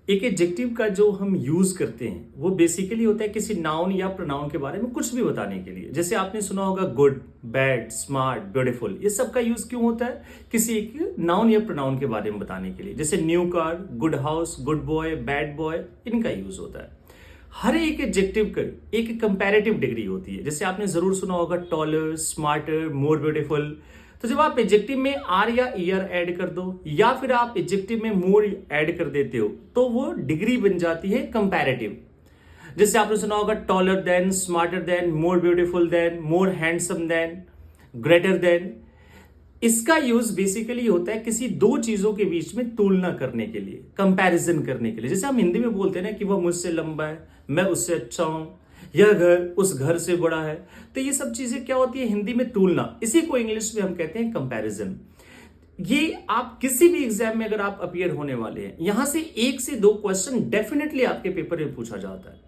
एक एडजेक्टिव का जो हम यूज करते हैं वो बेसिकली होता है किसी नाउन या प्रोनाउन के बारे में कुछ भी बताने के लिए। जैसे आपने सुना होगा गुड, बैड, स्मार्ट, ब्यूटीफुल, ये सब का यूज क्यों होता है? किसी एक नाउन या प्रोनाउन के बारे में बताने के लिए। जैसे new car, good house, good boy, bad boy, इनका यूज होता है। हर एक एडजेक्टिव का एक कंपैरेटिव डिग्री होती है। जैसे आपने जरूर सुना होगा टॉलर, स्मार्टर, मोर ब्यूटीफुल। तो जब आप एडजेक्टिव में आर या ईयर ऐड कर दो या फिर आप एडजेक्टिव में मोर ऐड कर देते हो तो वो डिग्री बन जाती है कंपैरेटिव। जैसे आपने सुना होगा taller than, smarter than, more beautiful than, more handsome than, greater than. इसका यूज बेसिकली होता है किसी दो चीजों के बीच में तुलना करने के लिए, कंपैरिजन करने के लिए। जैसे हम हिंदी में बोलते हैं ना कि वह मुझसे लंबा है, मैं उससे अच्छा हूं, यह घर उस घर से बड़ा है। तो ये सब चीजें क्या होती है हिंदी में? तुलना। इसी को इंग्लिश में हम कहते हैं कंपैरिजन। ये आप किसी भी एग्जाम में अगर आप अपीयर होने वाले हैं, यहां से 1 से 2 क्वेश्चन डेफिनेटली आपके पेपर में पूछा जाता है।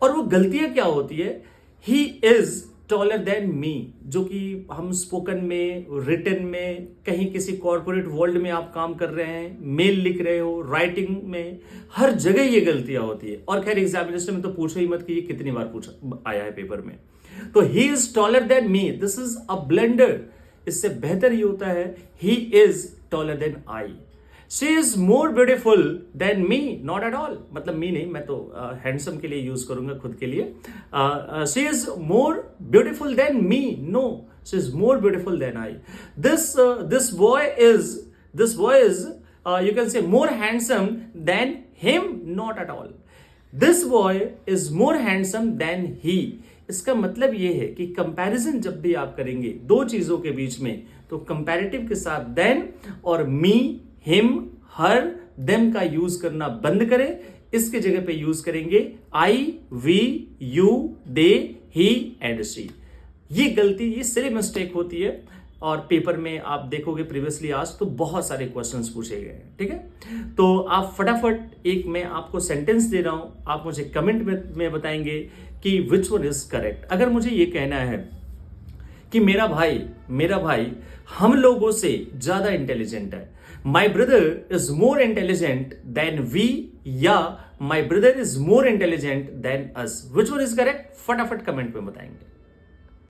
और वो गलतियां क्या होती है? ही इज टॉलर देन मी, जो कि हम स्पोकन में, रिटन में, कहीं किसी कॉर्पोरेट वर्ल्ड में आप काम कर रहे हैं, मेल लिख रहे हो, राइटिंग में, हर जगह ये गलतियां होती है। और खैर एग्जामिनेशन में तो पूछो ही मत कि ये कितनी बार पूछा आया है पेपर में। तो he is taller than me, this is a blender. इससे बेहतर ये होता है he is taller than I. She is more beautiful than me, not at all, मतलब मी नहीं, मैं तो हैंडसम के लिए यूज करूंगा खुद के लिए। She is more beautiful than me, no, she is more beautiful than I. This boy is you can say more handsome than him, not at all. This boy is more handsome than he. इसका मतलब ये है कि comparison जब भी आप करेंगे दो चीजों के बीच में, तो कंपैरेटिव के साथ देन और मी, हिम, हर, देम का यूज करना बंद करें। इसके जगह पे यूज करेंगे I, we, you, they, he and she. ये गलती, ये सिली मिस्टेक होती है और पेपर में आप देखोगे प्रीवियसली आज तो बहुत सारे क्वेश्चंस पूछे गए हैं। ठीक है, तो आप फटाफट एक मैं आपको सेंटेंस दे रहा हूं, आप मुझे कमेंट में बताएंगे कि विच वन इज करेक्ट। अगर मुझे ये कहना है कि मेरा भाई हम लोगों से ज्यादा इंटेलिजेंट है, my brother is more intelligent than we, या my brother is more intelligent than us, which one is correct? फटाफट कमेंट में बताएंगे।